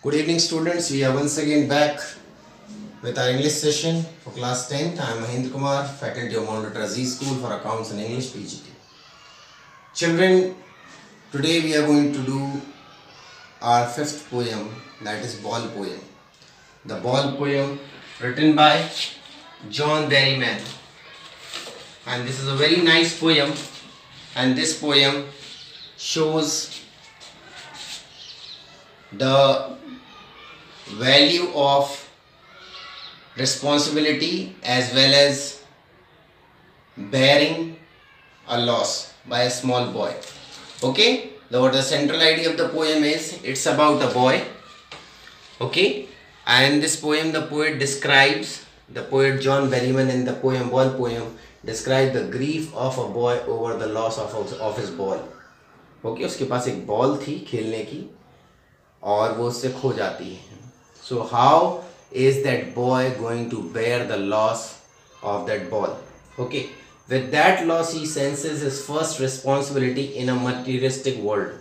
Good evening, students. We are once again back with our English session for class 10th. I am Mahendra Kumar, faculty of Mount Aziz School for Accounts and English PGT. Children, today we are going to do our fifth poem, that is Ball poem. The Ball poem written by John Berryman. And this is a very nice poem, and this poem shows the value of responsibility as well as bearing a loss by a small boy. Okay, what the central idea of the poem is, it's about a boy. Okay, and in this poem the poet John Berryman in the poem Ball poem describes the grief of a boy over the loss of his ball. Okay, उसके पास एक ball थी खेलने की और वो उससे खो जाती है. So how is that boy going to bear the loss of that ball? Okay, with that loss he senses his first responsibility in a materialistic world,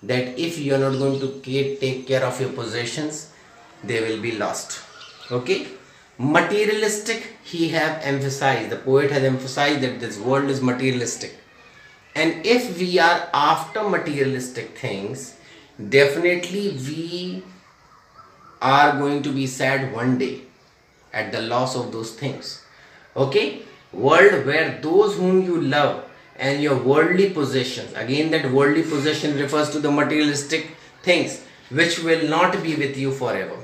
that if you are not going to take care of your possessions, they will be lost. Okay, materialistic, he have emphasized, the poet has emphasized that this world is materialistic, and if we are after materialistic things, definitely we are going to be sad one day at the loss of those things. Okay, world where those whom you love and your worldly possessions, again that worldly possession refers to the materialistic things which will not be with you forever.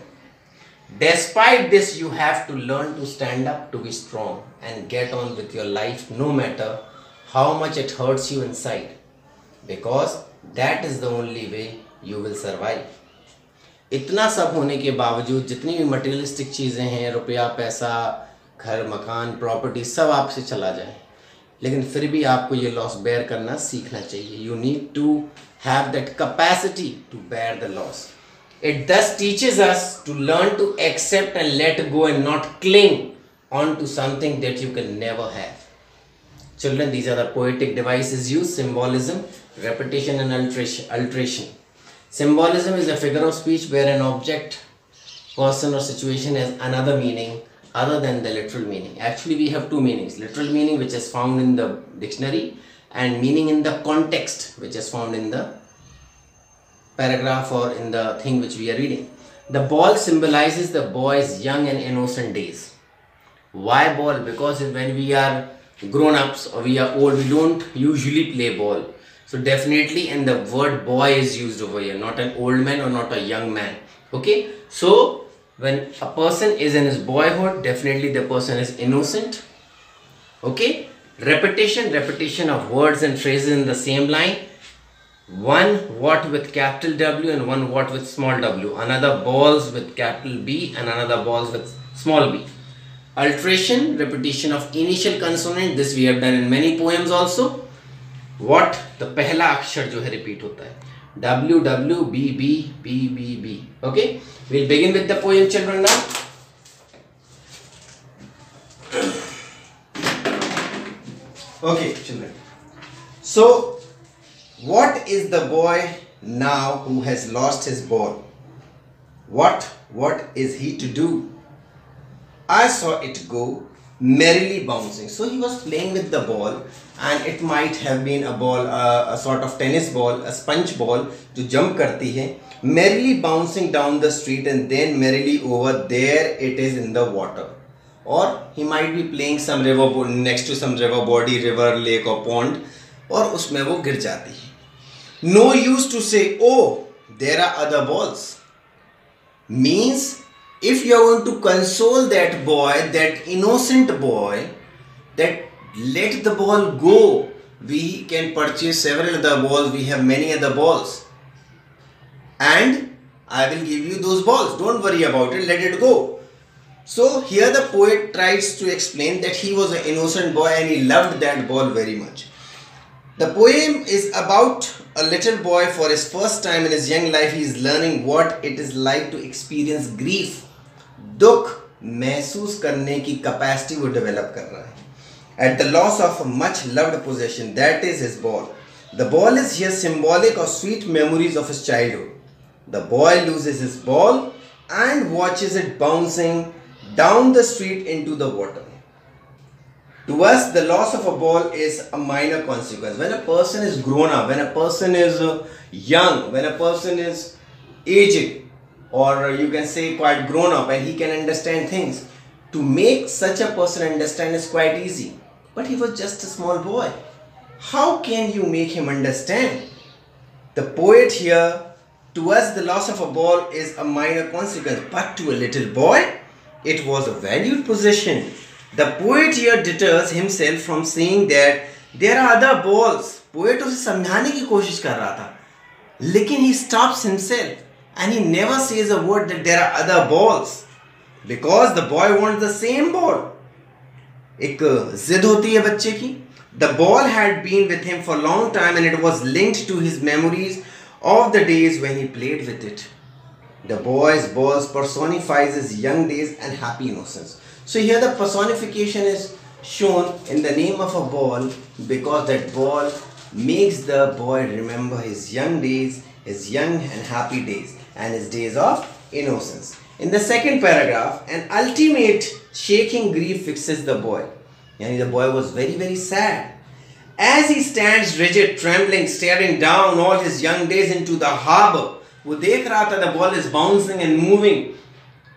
Despite this, you have to learn to stand up, to be strong and get on with your life no matter how much it hurts you inside, because that is the only way you will survive. इतना सब होने के बावजूद जितनी भी materialistic चीज़ें हैं, रुपया पैसा घर मकान प्रॉपर्टी सब आपसे चला जाए, लेकिन फिर भी आपको ये लॉस बेयर करना सीखना चाहिए. You need to have that capacity to bear the loss. It thus teaches us to learn to accept and let go and not cling on to something that you can never have. Children, these are the poetic devices used: symbolism, repetition and alteration. Symbolism is a figure of speech where an object, person or situation has another meaning other than the literal meaning. Actually, we have two meanings: literal meaning, which is found in the dictionary, and meaning in the context, which is found in the paragraph or in the thing which we are reading. The ball symbolizes the boy's young and innocent days. Why ball? Because when we are grown-ups or we are old, we don't usually play ball. So definitely, and the word boy is used over here, not an old man or not a young man. Okay, so when a person is in his boyhood, definitely the person is innocent. Okay, repetition of words and phrases in the same line. One what with capital W and one what with small w. Another balls with capital B and another balls with small b. Alteration, repetition of initial consonant. This we have done in many poems also. What, the पहला अक्षर जो है repeat होता है. W W B B B B B. Okay, we'll begin with the poem, children, now. Okay, children. So, what is the boy now who has lost his ball? What is he to do? I saw it go merrily bouncing. So he was playing with the ball, and it might have been a ball, a sort of tennis ball, a sponge ball जो jump करती है, merrily bouncing down the street, and then merrily over there it is in the water. Or he might be playing some river next to some river body, river, lake or pond, और उसमें वो गिर जाती है. No use to say, oh, there are other balls. Means, if you are going to console that boy, that innocent boy, that let the ball go. We can purchase several other balls. We have many other balls. And I will give you those balls. Don't worry about it. Let it go. So here the poet tries to explain that he was an innocent boy and he loved that ball very much. The poem is about a little boy. For his first time in his young life, he is learning what it is like to experience grief. दुख महसूस करने की capacity वो develop कर रहा है. At the loss of a much loved possession, that is his ball. The ball is here symbolic of sweet memories of his childhood. The boy loses his ball and watches it bouncing down the street into the water. To us, the loss of a ball is a minor consequence. When a person is grown up, when a person is young, when a person is aged, or you can say quite grown up and he can understand things, to make such a person understand is quite easy. But he was just a small boy. How can you make him understand? The poet here, to us the loss of a ball is a minor consequence, but to a little boy, it was a valued possession. The poet here deters himself from saying that there are other balls. Poet उसे समझाने की कोशिश कर रहा था, लेकिन he stops himself and he never says a word that there are other balls, because the boy wants the same ball. एक जिद होती है बच्चे की. The ball had been with him for a long time and it was linked to his memories of the days when he played with it. The boy's balls personifies his young days and happy innocence. So here the personification is shown in the name of a ball, because that ball makes the boy remember his young days, his young and happy days, and his days of innocence. In the second paragraph, an ultimate shaking grief fixes the boy. Yani the boy was very sad. As he stands rigid, trembling, staring down all his young days into the harbor, वो देख रहा था the ball is bouncing and moving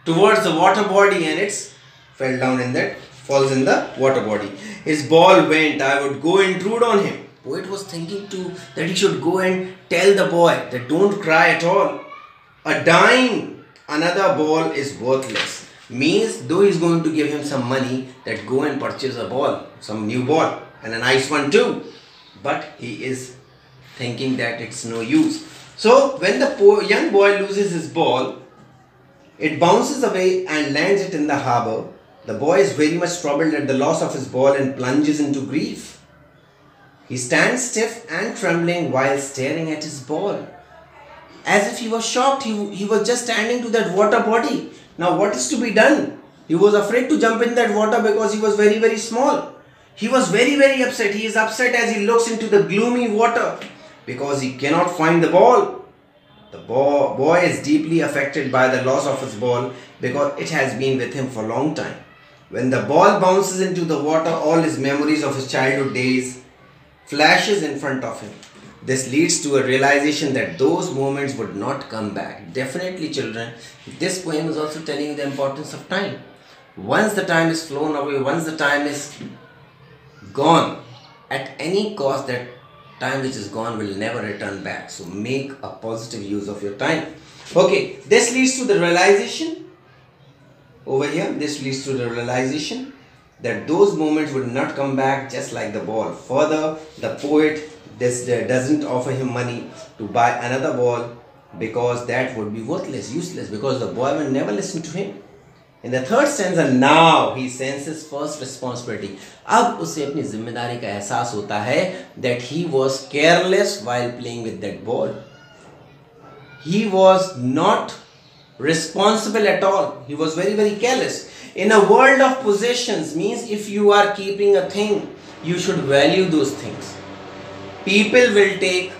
towards the water body, and it's fell down in that, falls in the water body. His ball went, I would go intrude on him. Poet was thinking too that he should go and tell the boy that don't cry at all. A dime, another ball is worthless. Means though he's going to give him some money, that go and purchase a ball, some new ball, and a nice one too. But he is thinking that it's no use. So when the young boy loses his ball, it bounces away and lands it in the harbor. The boy is very much troubled at the loss of his ball and plunges into grief. He stands stiff and trembling while staring at his ball. As if he was shocked, he was just standing to that water body. Now what is to be done? He was afraid to jump in that water because he was very small. He was very upset. He is upset as he looks into the gloomy water because he cannot find the ball. The boy is deeply affected by the loss of his ball because it has been with him for a long time. When the ball bounces into the water, all his memories of his childhood days flashes in front of him. This leads to a realization that those moments would not come back. Definitely, children, this poem is also telling you the importance of time. Once the time is flown away, once the time is gone, at any cost, that time which is gone will never return back. So make a positive use of your time. Okay, this leads to the realization over here. This leads to the realization that those moments would not come back, just like the ball. Further, the poet doesn't offer him money to buy another ball because that would be worthless, useless, because the boy will never listen to him. In the third stanza, now he senses first responsibility. अब उसे अपनी जिम्मेदारी का एहसास होता है that he was careless while playing with that ball. He was not responsible at all. He was very careless. In a world of possessions, means if you are keeping a thing, you should value those things. People will take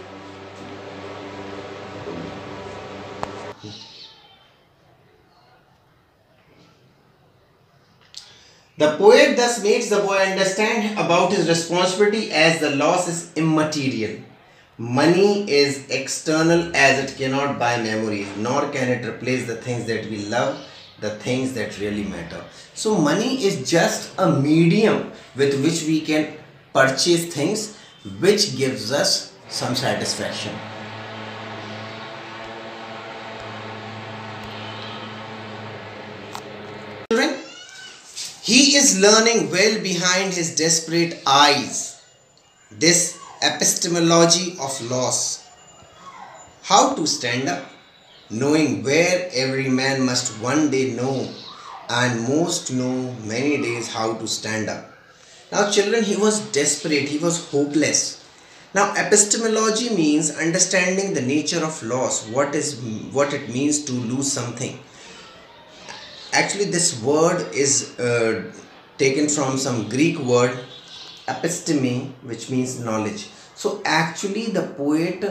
The poet thus makes the boy understand about his responsibility as the loss is immaterial. Money is external as it cannot buy memories, nor can it replace the things that we love, the things that really matter. So money is just a medium with which we can purchase things which gives us some satisfaction. Children, he is learning well behind his desperate eyes this epistemology of loss. How to stand up, knowing where every man must one day know, and most know many days how to stand up. Now children, he was desperate, he was hopeless. Now epistemology means understanding the nature of loss, what it means to lose something. Actually this word is taken from some Greek word episteme, which means knowledge. So actually the poet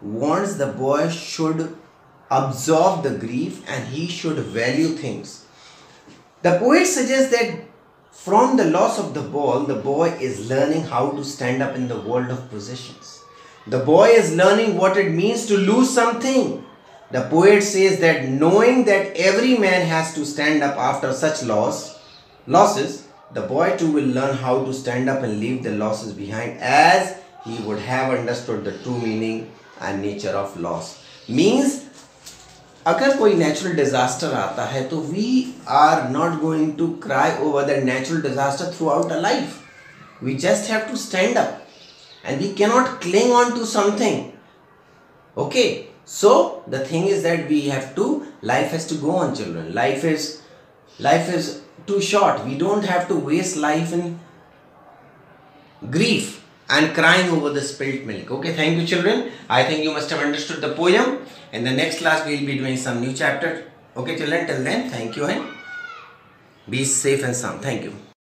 wants the boy should absorb the grief and he should value things. The poet suggests that from the loss of the ball, the boy is learning how to stand up in the world of possessions. The boy is learning what it means to lose something. The poet says that knowing that every man has to stand up after such losses, the boy too will learn how to stand up and leave the losses behind, as he would have understood the true meaning and nature of loss. Means अगर कोई natural disaster आता है तो we are not going to cry over that natural disaster throughout our life. We just have to stand up and we cannot cling on to something. Okay, so the thing is that we have to, life has to go on, children. Life is too short. We don't have to waste life in grief and crying over the spilt milk. Okay, thank you, children. I think you must have understood the poem. In the next class, we will be doing some new chapter. Okay, children, till then, thank you and be safe and sound. Thank you.